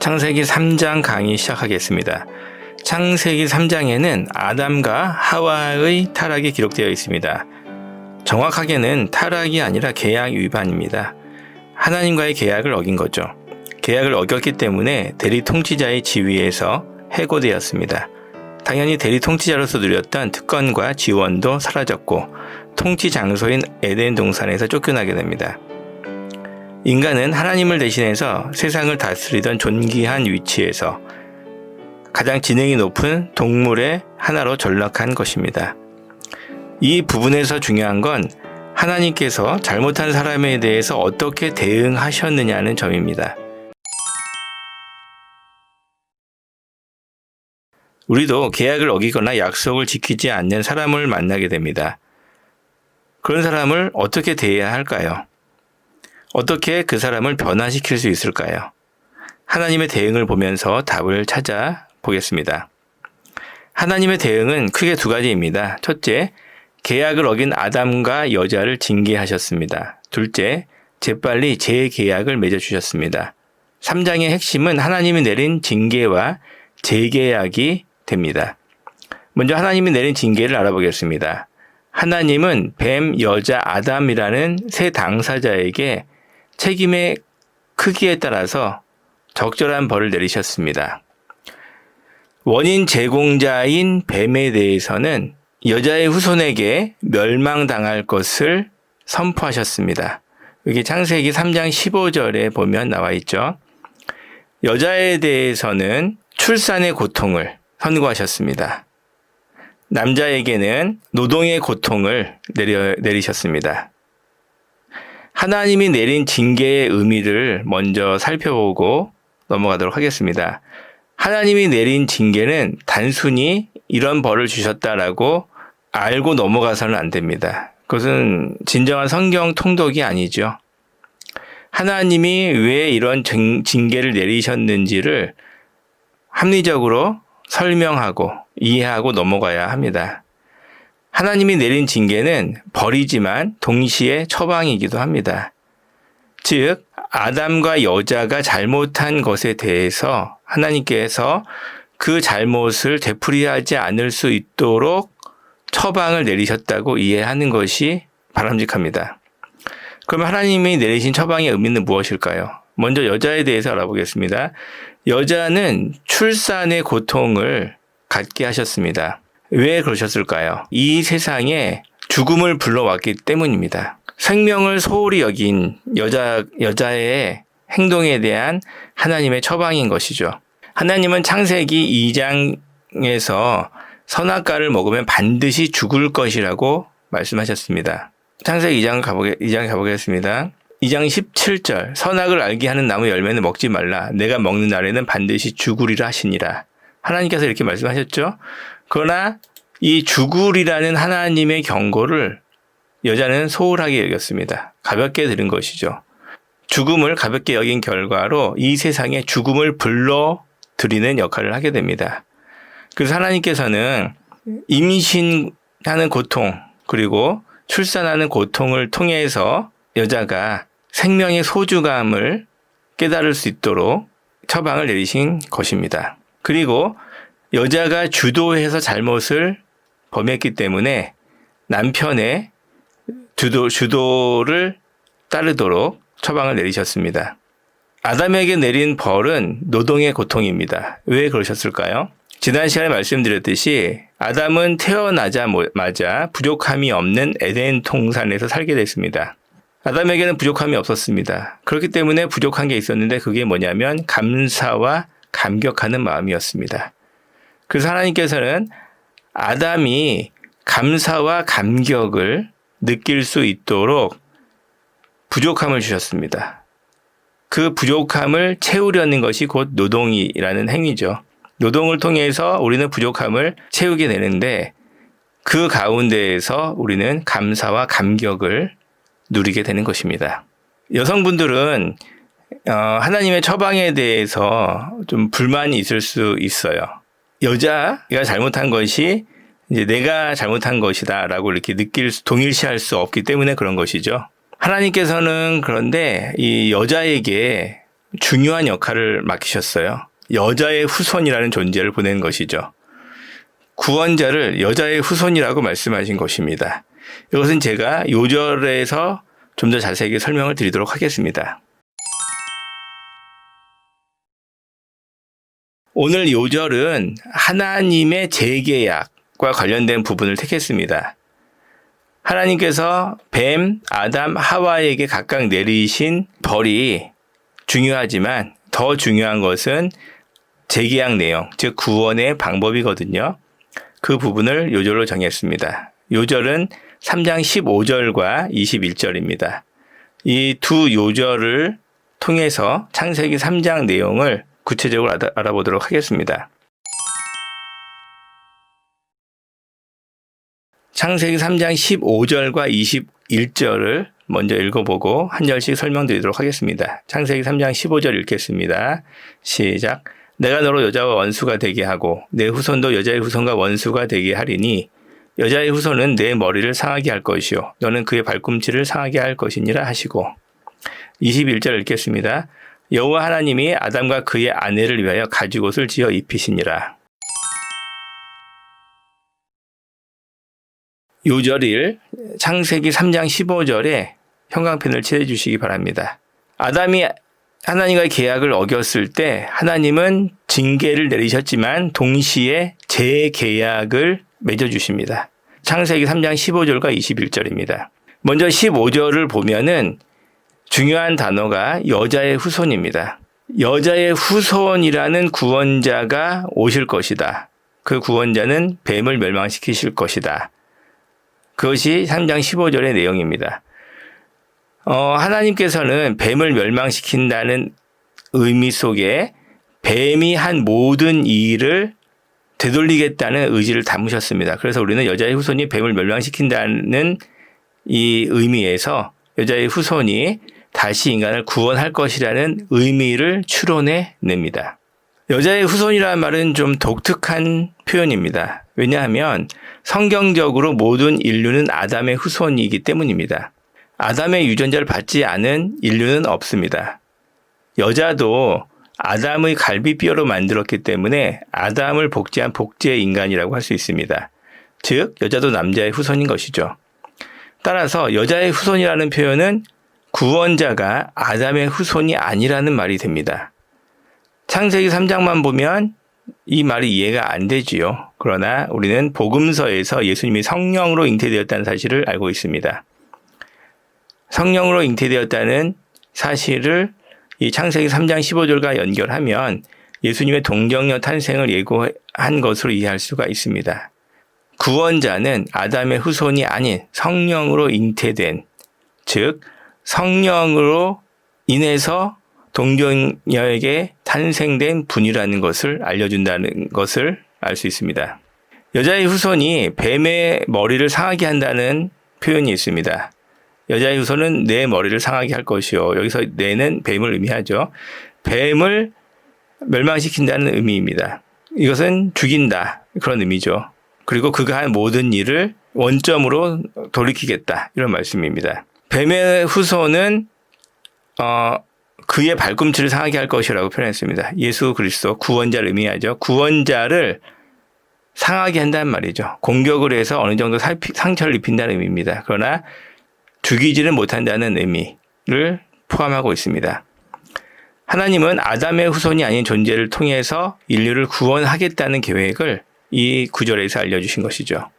창세기 3장 강의 시작하겠습니다. 창세기 3장에는 아담과 하와의 타락이 기록되어 있습니다. 정확하게는 타락이 아니라 계약 위반입니다. 하나님과의 계약을 어긴 거죠. 계약을 어겼기 때문에 대리 통치자의 지위에서 해고되었습니다. 당연히 대리 통치자로서 누렸던 특권과 지원도 사라졌고 통치 장소인 에덴 동산에서 쫓겨나게 됩니다. 인간은 하나님을 대신해서 세상을 다스리던 존귀한 위치에서 가장 지능이 높은 동물의 하나로 전락한 것입니다. 이 부분에서 중요한 건 하나님께서 잘못한 사람에 대해서 어떻게 대응하셨느냐는 점입니다. 우리도 계약을 어기거나 약속을 지키지 않는 사람을 만나게 됩니다. 그런 사람을 어떻게 대해야 할까요? 어떻게 그 사람을 변화시킬 수 있을까요? 하나님의 대응을 보면서 답을 찾아보겠습니다. 하나님의 대응은 크게 두 가지입니다. 첫째, 계약을 어긴 아담과 여자를 징계하셨습니다. 둘째, 재빨리 재계약을 맺어주셨습니다. 3장의 핵심은 하나님이 내린 징계와 재계약이 됩니다. 먼저 하나님이 내린 징계를 알아보겠습니다. 하나님은 뱀, 여자, 아담이라는 세 당사자에게 책임의 크기에 따라서 적절한 벌을 내리셨습니다. 원인 제공자인 뱀에 대해서는 여자의 후손에게 멸망당할 것을 선포하셨습니다. 여기 창세기 3장 15절에 보면 나와 있죠. 여자에 대해서는 출산의 고통을 선고하셨습니다. 남자에게는 노동의 고통을 내리셨습니다. 하나님이 내린 징계의 의미를 먼저 살펴보고 넘어가도록 하겠습니다. 하나님이 내린 징계는 단순히 이런 벌을 주셨다라고 알고 넘어가서는 안 됩니다. 그것은 진정한 성경 통독이 아니죠. 하나님이 왜 이런 징계를 내리셨는지를 합리적으로 설명하고 이해하고 넘어가야 합니다. 하나님이 내린 징계는 벌이지만 동시에 처방이기도 합니다. 즉, 아담과 여자가 잘못한 것에 대해서 하나님께서 그 잘못을 되풀이하지 않을 수 있도록 처방을 내리셨다고 이해하는 것이 바람직합니다. 그럼 하나님이 내리신 처방의 의미는 무엇일까요? 먼저 여자에 대해서 알아보겠습니다. 여자는 출산의 고통을 갖게 하셨습니다. 왜 그러셨을까요? 이 세상에 죽음을 불러왔기 때문입니다. 생명을 소홀히 여긴 여자의 행동에 대한 하나님의 처방인 것이죠. 하나님은 창세기 2장에서 선악과를 먹으면 반드시 죽을 것이라고 말씀하셨습니다. 창세기 2장 가보겠습니다. 2장 17절 선악을 알게 하는 나무 열매는 먹지 말라. 내가 먹는 날에는 반드시 죽으리라 하시니라. 하나님께서 이렇게 말씀하셨죠. 그러나 이 죽으리라는 하나님의 경고를 여자는 소홀하게 여겼습니다. 가볍게 들은 것이죠. 죽음을 가볍게 여긴 결과로 이 세상에 죽음을 불러들이는 역할을 하게 됩니다. 그래서 하나님께서는 임신하는 고통 그리고 출산하는 고통을 통해서 여자가 생명의 소중함을 깨달을 수 있도록 처방을 내리신 것입니다. 그리고 여자가 주도해서 잘못을 범했기 때문에 남편의 주도를 따르도록 처방을 내리셨습니다. 아담에게 내린 벌은 노동의 고통입니다. 왜 그러셨을까요? 지난 시간에 말씀드렸듯이 아담은 태어나자마자 부족함이 없는 에덴 동산에서 살게 됐습니다. 아담에게는 부족함이 없었습니다. 그렇기 때문에 부족한 게 있었는데 그게 뭐냐면 감사와 감격하는 마음이었습니다. 그래서 하나님께서는 아담이 감사와 감격을 느낄 수 있도록 부족함을 주셨습니다. 그 부족함을 채우려는 것이 곧 노동이라는 행위죠. 노동을 통해서 우리는 부족함을 채우게 되는데 그 가운데에서 우리는 감사와 감격을 누리게 되는 것입니다. 여성분들은 하나님의 처방에 대해서 좀 불만이 있을 수 있어요. 여자가 잘못한 것이 이제 내가 잘못한 것이다라고 이렇게 동일시할 수 없기 때문에 그런 것이죠. 하나님께서는 그런데 이 여자에게 중요한 역할을 맡기셨어요. 여자의 후손이라는 존재를 보낸 것이죠. 구원자를 여자의 후손이라고 말씀하신 것입니다. 이것은 제가 요절에서 좀 더 자세하게 설명을 드리도록 하겠습니다. 오늘 요절은 하나님의 재계약과 관련된 부분을 택했습니다. 하나님께서 뱀, 아담, 하와에게 각각 내리신 벌이 중요하지만 더 중요한 것은 재계약 내용, 즉 구원의 방법이거든요. 그 부분을 요절로 정했습니다. 요절은 3장 15절과 21절입니다. 이 두 요절을 통해서 창세기 3장 내용을 구체적으로 알아보도록 하겠습니다. 창세기 3장 15절과 21절을 먼저 읽어보고 한 절씩 설명드리도록 하겠습니다. 창세기 3장 15절 읽겠습니다. 시작. 내가 너로 여자와 원수가 되게 하고 내 후손도 여자의 후손과 원수가 되게 하리니 여자의 후손은 내 머리를 상하게 할 것이요 너는 그의 발꿈치를 상하게 할 것이니라 하시고 21절 읽겠습니다. 여호와 하나님이 아담과 그의 아내를 위하여 가죽옷을 지어 입히시니라. 요절일 창세기 3장 15절에 형광펜을 칠해 주시기 바랍니다. 아담이 하나님과의 계약을 어겼을 때 하나님은 징계를 내리셨지만 동시에 재계약을 맺어주십니다. 창세기 3장 15절과 21절입니다. 먼저 15절을 보면은 중요한 단어가 여자의 후손입니다. 여자의 후손이라는 구원자가 오실 것이다. 그 구원자는 뱀을 멸망시키실 것이다. 그것이 3장 15절의 내용입니다. 하나님께서는 뱀을 멸망시킨다는 의미 속에 뱀이 한 모든 일을 되돌리겠다는 의지를 담으셨습니다. 그래서 우리는 여자의 후손이 뱀을 멸망시킨다는 이 의미에서 여자의 후손이 다시 인간을 구원할 것이라는 의미를 추론해 냅니다. 여자의 후손이라는 말은 좀 독특한 표현입니다. 왜냐하면 성경적으로 모든 인류는 아담의 후손이기 때문입니다. 아담의 유전자를 받지 않은 인류는 없습니다. 여자도 아담의 갈비뼈로 만들었기 때문에 아담을 복제한 복제 인간이라고 할 수 있습니다. 즉 여자도 남자의 후손인 것이죠. 따라서 여자의 후손이라는 표현은 구원자가 아담의 후손이 아니라는 말이 됩니다. 창세기 3장만 보면 이 말이 이해가 안 되지요. 그러나 우리는 복음서에서 예수님이 성령으로 잉태되었다는 사실을 알고 있습니다. 성령으로 잉태되었다는 사실을 이 창세기 3장 15절과 연결하면 예수님의 동정녀 탄생을 예고한 것으로 이해할 수가 있습니다. 구원자는 아담의 후손이 아닌 성령으로 잉태된, 즉 성령으로 인해서 동정녀에게 탄생된 분이라는 것을 알려준다는 것을 알 수 있습니다. 여자의 후손이 뱀의 머리를 상하게 한다는 표현이 있습니다. 여자의 후손은 내 머리를 상하게 할 것이요. 여기서 내는 뱀을 의미하죠. 뱀을 멸망시킨다는 의미입니다. 이것은 죽인다. 그런 의미죠. 그리고 그가 한 모든 일을 원점으로 돌이키겠다. 이런 말씀입니다. 뱀의 후손은 그의 발꿈치를 상하게 할 것이라고 표현했습니다. 예수 그리스도 구원자를 의미하죠. 구원자를 상하게 한다는 말이죠. 공격을 해서 어느 정도 상처를 입힌다는 의미입니다. 그러나 죽이지는 못한다는 의미를 포함하고 있습니다. 하나님은 아담의 후손이 아닌 존재를 통해서 인류를 구원하겠다는 계획을 이 구절에서 알려주신 것이죠.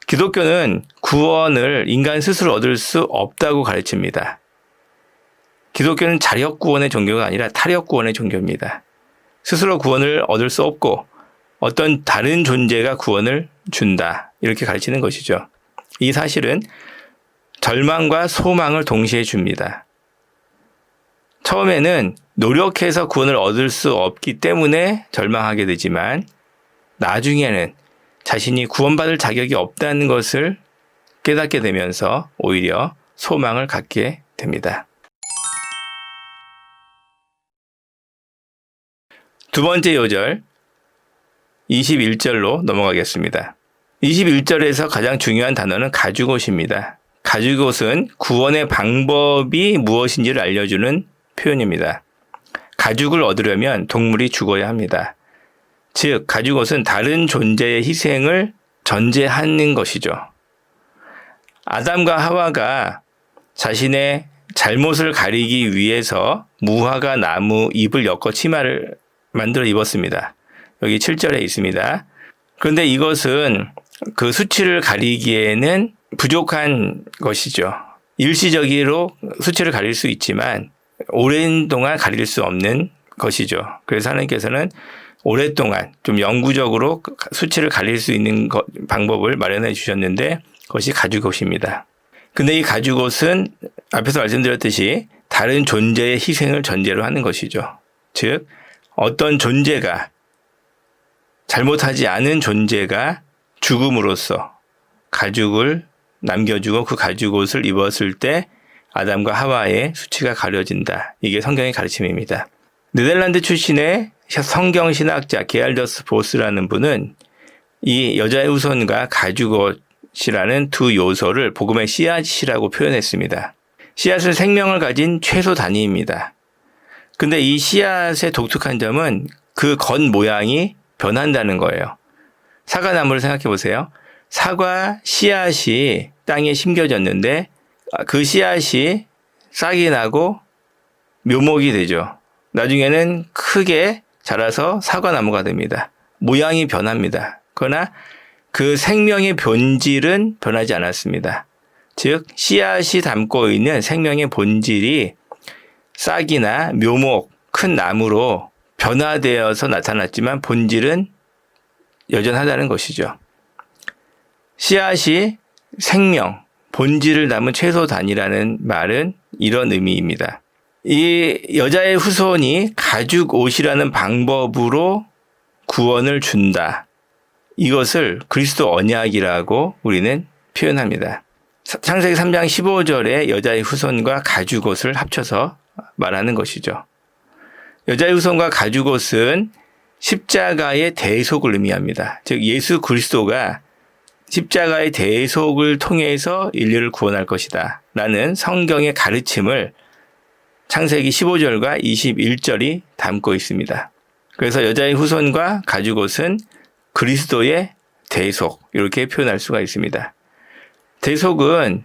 기독교는 구원을 인간 스스로 얻을 수 없다고 가르칩니다. 기독교는 자력 구원의 종교가 아니라 타력 구원의 종교입니다. 스스로 구원을 얻을 수 없고 어떤 다른 존재가 구원을 준다. 이렇게 가르치는 것이죠. 이 사실은 절망과 소망을 동시에 줍니다. 처음에는 노력해서 구원을 얻을 수 없기 때문에 절망하게 되지만 나중에는 자신이 구원받을 자격이 없다는 것을 깨닫게 되면서 오히려 소망을 갖게 됩니다. 두 번째 요절 21절로 넘어가겠습니다. 21절에서 가장 중요한 단어는 가죽옷입니다. 가죽옷은 구원의 방법이 무엇인지를 알려주는 표현입니다. 가죽을 얻으려면 동물이 죽어야 합니다. 즉 가죽옷은 다른 존재의 희생을 전제하는 것이죠. 아담과 하와가 자신의 잘못을 가리기 위해서 무화과 나무 잎을 엮어 치마를 만들어 입었습니다. 여기 7절에 있습니다. 그런데 이것은 그 수치를 가리기에는 부족한 것이죠. 일시적으로 수치를 가릴 수 있지만 오랜 동안 가릴 수 없는 것이죠. 그래서 하나님께서는 오랫동안 좀 영구적으로 수치를 가릴 수 있는 방법을 마련해 주셨는데 그것이 가죽옷입니다. 근데 이 가죽옷은 앞에서 말씀드렸듯이 다른 존재의 희생을 전제로 하는 것이죠. 즉 어떤 존재가 잘못하지 않은 존재가 죽음으로써 가죽을 남겨주고 그 가죽옷을 입었을 때 아담과 하와의 수치가 가려진다. 이게 성경의 가르침입니다. 네덜란드 출신의 성경신학자 게알더스 보스라는 분은 이 여자의 후손과 가죽옷이라는 두 요소를 복음의 씨앗이라고 표현했습니다. 씨앗은 생명을 가진 채소 단위입니다. 근데 이 씨앗의 독특한 점은 그 겉 모양이 변한다는 거예요. 사과나무를 생각해 보세요. 사과 씨앗이 땅에 심겨졌는데 그 씨앗이 싹이 나고 묘목이 되죠. 나중에는 크게 자라서 사과나무가 됩니다. 모양이 변합니다. 그러나 그 생명의 본질은 변하지 않았습니다. 즉 씨앗이 담고 있는 생명의 본질이 싹이나 묘목, 큰 나무로 변화되어서 나타났지만 본질은 여전하다는 것이죠. 씨앗이 생명, 본질을 담은 채소 단위라는 말은 이런 의미입니다. 이 여자의 후손이 가죽 옷이라는 방법으로 구원을 준다. 이것을 그리스도 언약이라고 우리는 표현합니다. 창세기 3장 15절에 여자의 후손과 가죽옷을 합쳐서 말하는 것이죠. 여자의 후손과 가죽옷은 십자가의 대속을 의미합니다. 즉 예수 그리스도가 십자가의 대속을 통해서 인류를 구원할 것이다 라는 성경의 가르침을 창세기 15절과 21절이 담고 있습니다. 그래서 여자의 후손과 가죽옷은 그리스도의 대속 이렇게 표현할 수가 있습니다. 대속은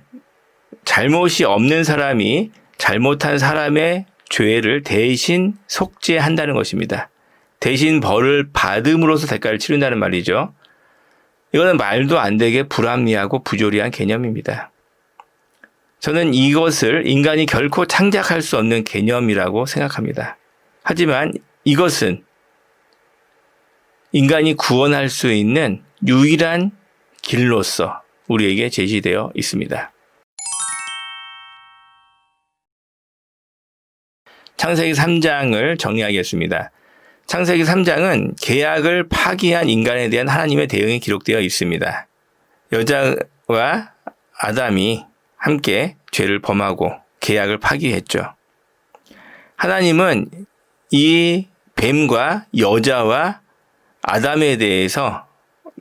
잘못이 없는 사람이 잘못한 사람의 죄를 대신 속죄한다는 것입니다. 대신 벌을 받음으로써 대가를 치른다는 말이죠. 이거는 말도 안 되게 불합리하고 부조리한 개념입니다. 저는 이것을 인간이 결코 창작할 수 없는 개념이라고 생각합니다. 하지만 이것은 인간이 구원할 수 있는 유일한 길로서 우리에게 제시되어 있습니다. 창세기 3장을 정리하겠습니다. 창세기 3장은 계약을 파기한 인간에 대한 하나님의 대응이 기록되어 있습니다. 여자와 아담이 함께 죄를 범하고 계약을 파기했죠. 하나님은 이 뱀과 여자와 아담에 대해서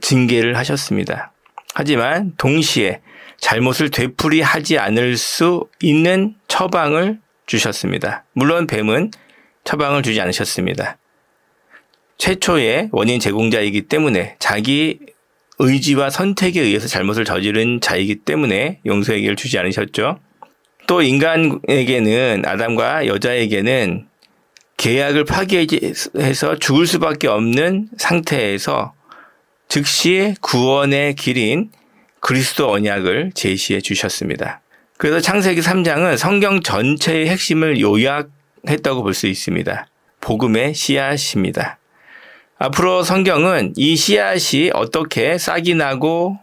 징계를 하셨습니다. 하지만 동시에 잘못을 되풀이하지 않을 수 있는 처방을 주셨습니다. 물론 뱀은 처방을 주지 않으셨습니다. 최초의 원인 제공자이기 때문에 자기 의지와 선택에 의해서 잘못을 저지른 자이기 때문에 용서의 기회를 주지 않으셨죠. 또 인간에게는 아담과 여자에게는 계약을 파기해서 죽을 수밖에 없는 상태에서 즉시 구원의 길인 그리스도 언약을 제시해 주셨습니다. 그래서 창세기 3장은 성경 전체의 핵심을 요약했다고 볼 수 있습니다. 복음의 씨앗입니다. 앞으로 성경은 이 씨앗이 어떻게 싹이 나고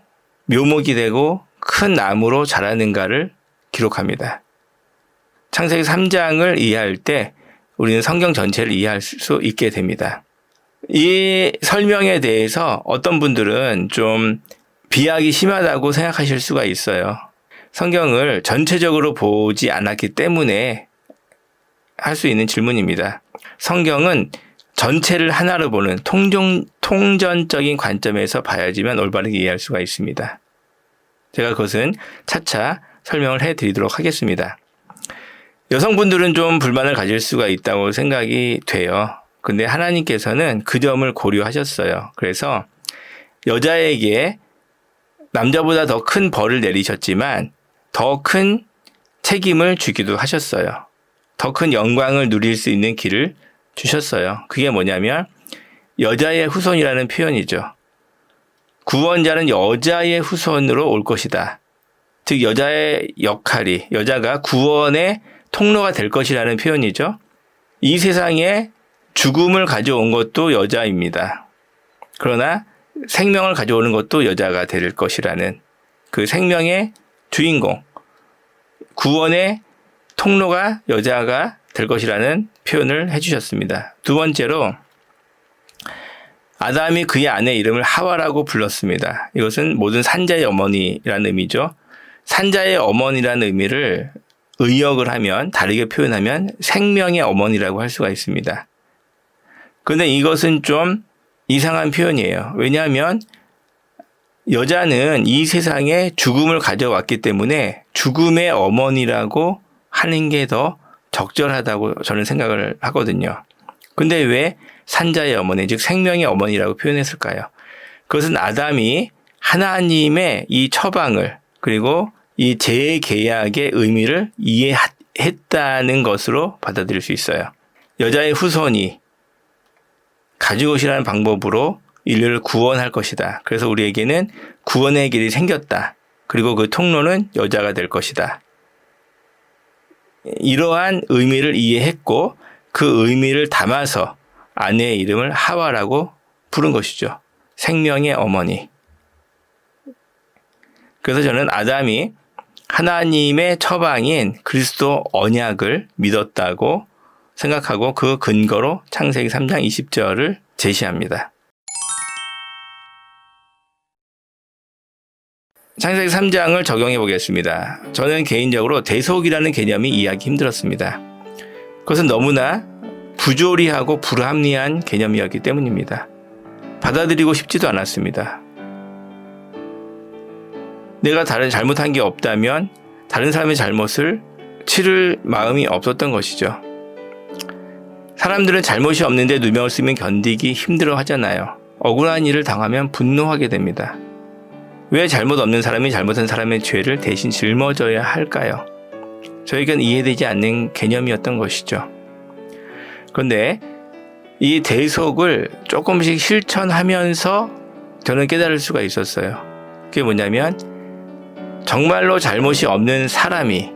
묘목이 되고 큰 나무로 자라는가를 기록합니다. 창세기 3장을 이해할 때 우리는 성경 전체를 이해할 수 있게 됩니다. 이 설명에 대해서 어떤 분들은 좀 비약이 심하다고 생각하실 수가 있어요. 성경을 전체적으로 보지 않았기 때문에 할 수 있는 질문입니다. 성경은 전체를 하나로 보는 통전적인 관점에서 봐야지만 올바르게 이해할 수가 있습니다. 제가 그것은 차차 설명을 해드리도록 하겠습니다. 여성분들은 좀 불만을 가질 수가 있다고 생각이 돼요. 근데 하나님께서는 그 점을 고려하셨어요. 그래서 여자에게 남자보다 더 큰 벌을 내리셨지만 더 큰 책임을 주기도 하셨어요. 더 큰 영광을 누릴 수 있는 길을 주셨어요. 그게 뭐냐면 여자의 후손이라는 표현이죠. 구원자는 여자의 후손으로 올 것이다. 즉 여자의 역할이, 여자가 구원의 통로가 될 것이라는 표현이죠. 이 세상에 죽음을 가져온 것도 여자입니다. 그러나 생명을 가져오는 것도 여자가 될 것이라는 그 생명의 주인공, 구원의 통로가 여자가 될 것이라는 표현을 해주셨습니다. 두 번째로 아담이 그의 아내 이름을 하와라고 불렀습니다. 이것은 모든 산자의 어머니라는 의미죠. 산자의 어머니라는 의미를 의역을 하면, 다르게 표현하면 생명의 어머니라고 할 수가 있습니다. 그런데 이것은 좀 이상한 표현이에요. 왜냐하면 여자는 이 세상에 죽음을 가져왔기 때문에 죽음의 어머니라고 하는 게 더 적절하다고 저는 생각을 하거든요. 근데 왜 산자의 어머니, 즉 생명의 어머니라고 표현했을까요? 그것은 아담이 하나님의 이 처방을, 그리고 이 재계약의 의미를 이해했다는 것으로 받아들일 수 있어요. 여자의 후손이 가죽옷이라는 방법으로 인류를 구원할 것이다. 그래서 우리에게는 구원의 길이 생겼다. 그리고 그 통로는 여자가 될 것이다. 이러한 의미를 이해했고 그 의미를 담아서 아내의 이름을 하와라고 부른 것이죠. 생명의 어머니. 그래서 저는 아담이 하나님의 처방인 그리스도 언약을 믿었다고 생각하고 그 근거로 창세기 3장 20절을 제시합니다. 창세기 3장을 적용해 보겠습니다. 저는 개인적으로 대속이라는 개념이 이해하기 힘들었습니다. 그것은 너무나 부조리하고 불합리한 개념이었기 때문입니다. 받아들이고 싶지도 않았습니다. 내가 다른 잘못한 게 없다면 다른 사람의 잘못을 치를 마음이 없었던 것이죠. 사람들은 잘못이 없는데 누명을 쓰면 견디기 힘들어 하잖아요. 억울한 일을 당하면 분노하게 됩니다. 왜 잘못 없는 사람이 잘못한 사람의 죄를 대신 짊어져야 할까요? 저에겐 이해되지 않는 개념이었던 것이죠. 그런데 이 대속을 조금씩 실천하면서 저는 깨달을 수가 있었어요. 그게 뭐냐면 정말로 잘못이 없는 사람이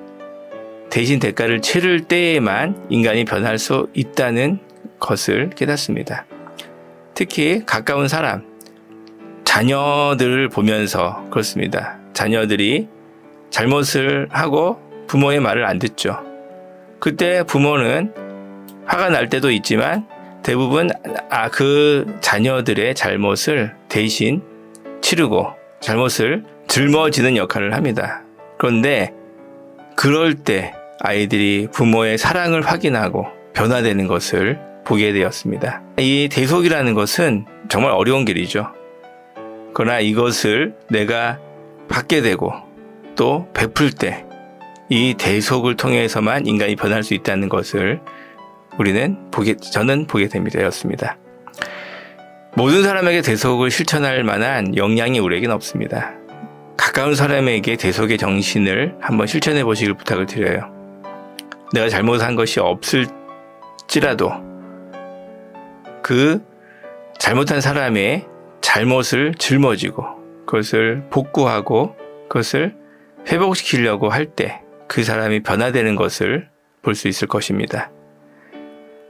대신 대가를 치를 때에만 인간이 변할 수 있다는 것을 깨닫습니다. 특히 가까운 사람, 자녀들을 보면서 그렇습니다. 자녀들이 잘못을 하고 부모의 말을 안 듣죠. 그때 부모는 화가 날 때도 있지만 대부분 그 자녀들의 잘못을 대신 치르고 잘못을 짊어지는 역할을 합니다. 그런데 그럴 때 아이들이 부모의 사랑을 확인하고 변화되는 것을 보게 되었습니다. 이 대속이라는 것은 정말 어려운 길이죠. 그러나 이것을 내가 받게 되고 또 베풀 때 이 대속을 통해서만 인간이 변할 수 있다는 것을 저는 보게 되었습니다. 모든 사람에게 대속을 실천할 만한 역량이 우리에겐 없습니다. 가까운 사람에게 대속의 정신을 한번 실천해 보시길 부탁을 드려요. 내가 잘못한 것이 없을지라도 그 잘못한 사람의 잘못을 짊어지고 그것을 복구하고 그것을 회복시키려고 할 때 그 사람이 변화되는 것을 볼 수 있을 것입니다.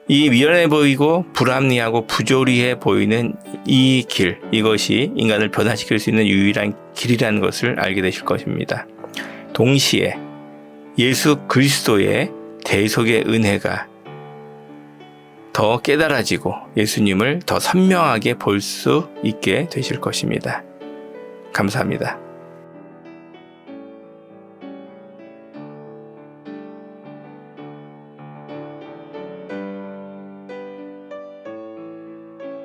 이 미련해 보이고 불합리하고 부조리해 보이는 이 길, 이것이 인간을 변화시킬 수 있는 유일한 길이라는 것을 알게 되실 것입니다. 동시에 예수 그리스도의 대속의 은혜가 더 깨달아지고 예수님을 더 선명하게 볼 수 있게 되실 것입니다. 감사합니다.